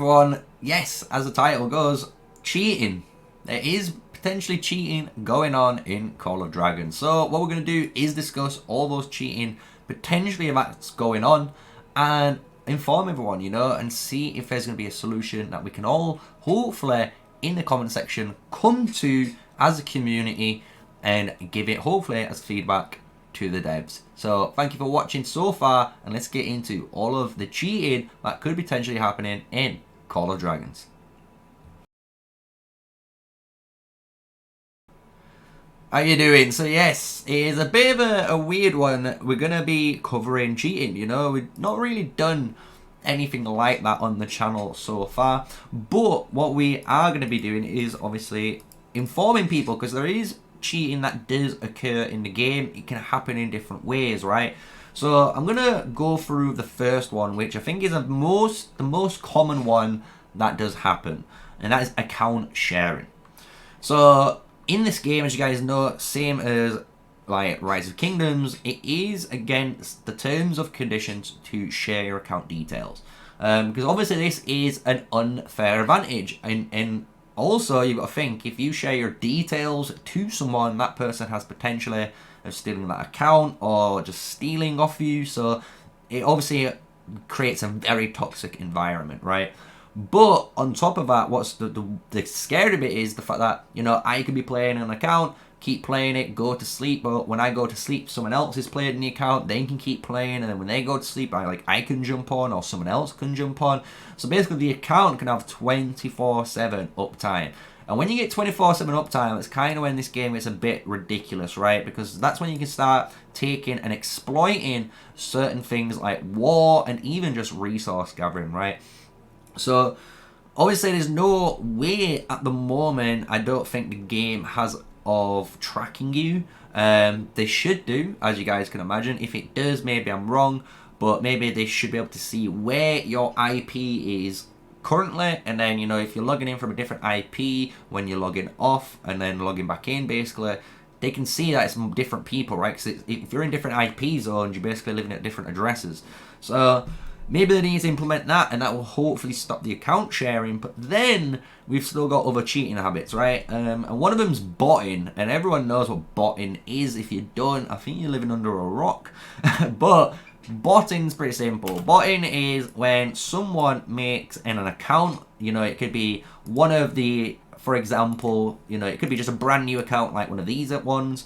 everyone, yes, as the title goes, cheating. There is potentially cheating going on in Call of Dragons. So what we're going to do is discuss all those cheating potentially that's going on and inform everyone, you know, and see if there's going to be a solution that we can all hopefully in the comment section come to as a community and give it hopefully as feedback to the devs. So thank you for watching so far, and let's get into all of the cheating that could potentially happening in Call of Dragons. How you doing? So yes, it is a bit of a weird one. We're going to be covering cheating, you know. We've not really done anything like that on the channel so far. But what we are going to be doing is obviously informing people, because there is cheating that does occur in the game. It can happen in different ways, right? So I'm going to go through the first one, which I think is the most common one that does happen. And that is account sharing. So in this game, as you guys know, same as like Rise of Kingdoms, it is against the terms of conditions to share your account details. Because obviously this is an unfair advantage. And also you've got to think, if you share your details to someone, that person has potentially of stealing that account or just stealing off you. So it obviously creates a very toxic environment, right? But on top of that, what's the scary bit is the fact that, you know, I could be playing an account, keep playing it, go to sleep, but when I go to sleep, someone else is playing the account, they can keep playing, and then when they go to sleep, I can jump on, or someone else can jump on. So basically the account can have 24/7 uptime. And when you get 24/7 uptime, it's kind of when this game gets a bit ridiculous, right? Because that's when you can start taking and exploiting certain things like war and even just resource gathering, right? So obviously there's no way at the moment, I don't think the game has, of tracking you. They should do, as you guys can imagine. If it does, maybe I'm wrong, but maybe they should be able to see where your IP is currently, and then, you know, if you're logging in from a different IP when you're logging off and then logging back in, basically they can see that it's different people, right? Because if you're in different IP zones, you're basically living at different addresses. So maybe they need to implement that, and that will hopefully stop the account sharing. But then we've still got other cheating habits, right? And one of them's botting, and everyone knows what botting is. If you don't, I think you're living under a rock. But botting's pretty simple. Botting is when someone makes an account, you know, it could be one of the, for example, you know, it could be just a brand new account like one of these ones.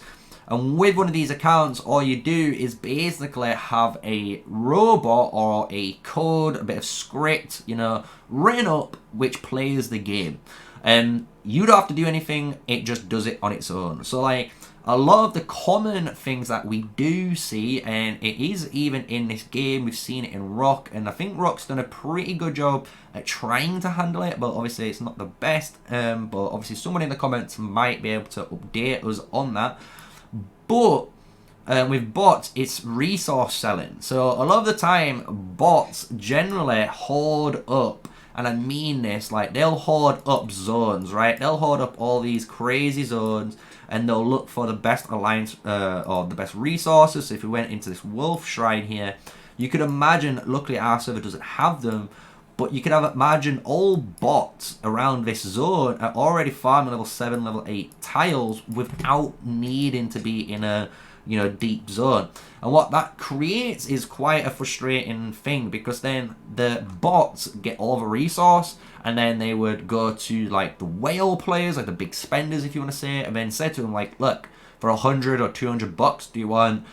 And with one of these accounts, all you do is basically have a robot or a code, a bit of script, you know, written up, which plays the game. And you don't have to do anything, it just does it on its own. So like, a lot of the common things that we do see, and it is even in this game, we've seen it in Rock, and I think Rock's done a pretty good job at trying to handle it, but obviously it's not the best. But obviously someone in the comments might be able to update us on that. But with bots, it's resource selling. So a lot of the time, bots generally hoard up, and I mean this, like they'll hoard up zones, right? They'll hoard up all these crazy zones, and they'll look for the best alliance or the best resources. So if we went into this wolf shrine here, you could imagine, luckily our server doesn't have them, but you could have imagine all bots around this zone are already farming level 7, level 8 tiles without needing to be in a, you know, deep zone. And what that creates is quite a frustrating thing, because then the bots get all the resource, and then they would go to like the whale players, like the big spenders if you want to say it, and then say to them like, look, for 100 or 200 bucks, do you want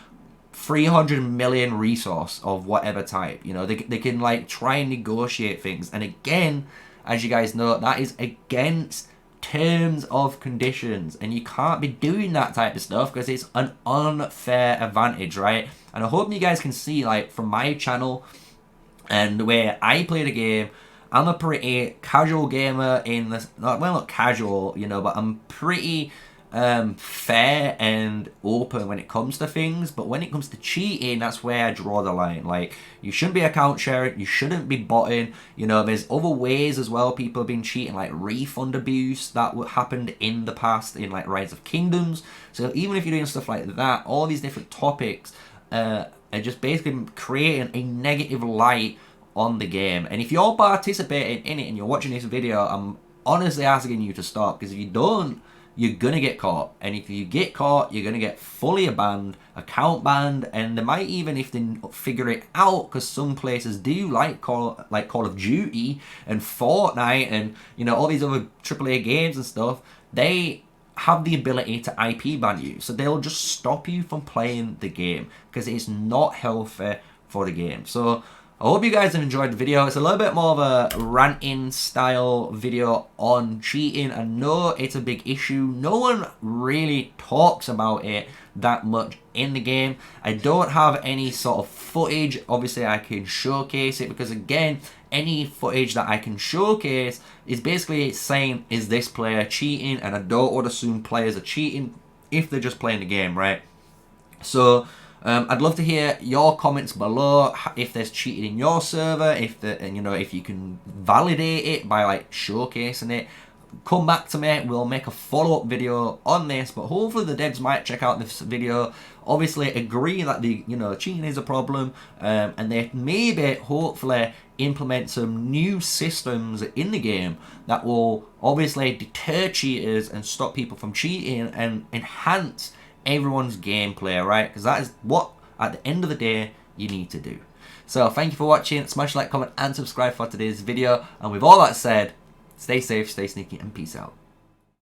300 million resource of whatever type? You know, they can like try and negotiate things. And again, as you guys know, that is against terms of conditions, and you can't be doing that type of stuff because it's an unfair advantage, right? And I hope you guys can see, like, from my channel and the way I play the game, I'm a pretty casual gamer in this, well, not casual, you know, but I'm pretty fair and open when it comes to things. But when it comes to cheating, that's where I draw the line. Like, you shouldn't be account sharing, you shouldn't be botting. You know, there's other ways as well people have been cheating, like refund abuse that happened in the past in like Rise of Kingdoms. So even if you're doing stuff like that, all these different topics are just basically creating a negative light on the game. And if you're participating in it and you're watching this video, I'm honestly asking you to stop, because if you don't, you're gonna get caught. And if you get caught, you're gonna get fully banned, account banned, and they might even, if they figure it out, because some places do like Call of Duty and Fortnite and, you know, all these other AAA games and stuff, they have the ability to IP ban you. So they'll just stop you from playing the game, because it's not healthy for the game. So I hope you guys have enjoyed the video. It's a little bit more of a ranting style video on cheating. I know it's a big issue. No one really talks about it that much in the game. I don't have any sort of footage. Obviously, I can showcase it, because again, any footage that I can showcase is basically saying, is this player cheating? And I don't want to assume players are cheating if they're just playing the game, right? So I'd love to hear your comments below, if there's cheating in your server, if you can validate it by like showcasing it. Come back to me, we'll make a follow-up video on this, but hopefully the devs might check out this video, obviously agree that the cheating is a problem, and they maybe hopefully implement some new systems in the game that will obviously deter cheaters and stop people from cheating and enhance everyone's gameplay, right? Because that is what, at the end of the day, you need to do. So thank you for watching. Smash like, comment, and subscribe for today's video. And with all that said, stay safe, stay sneaky, and peace out.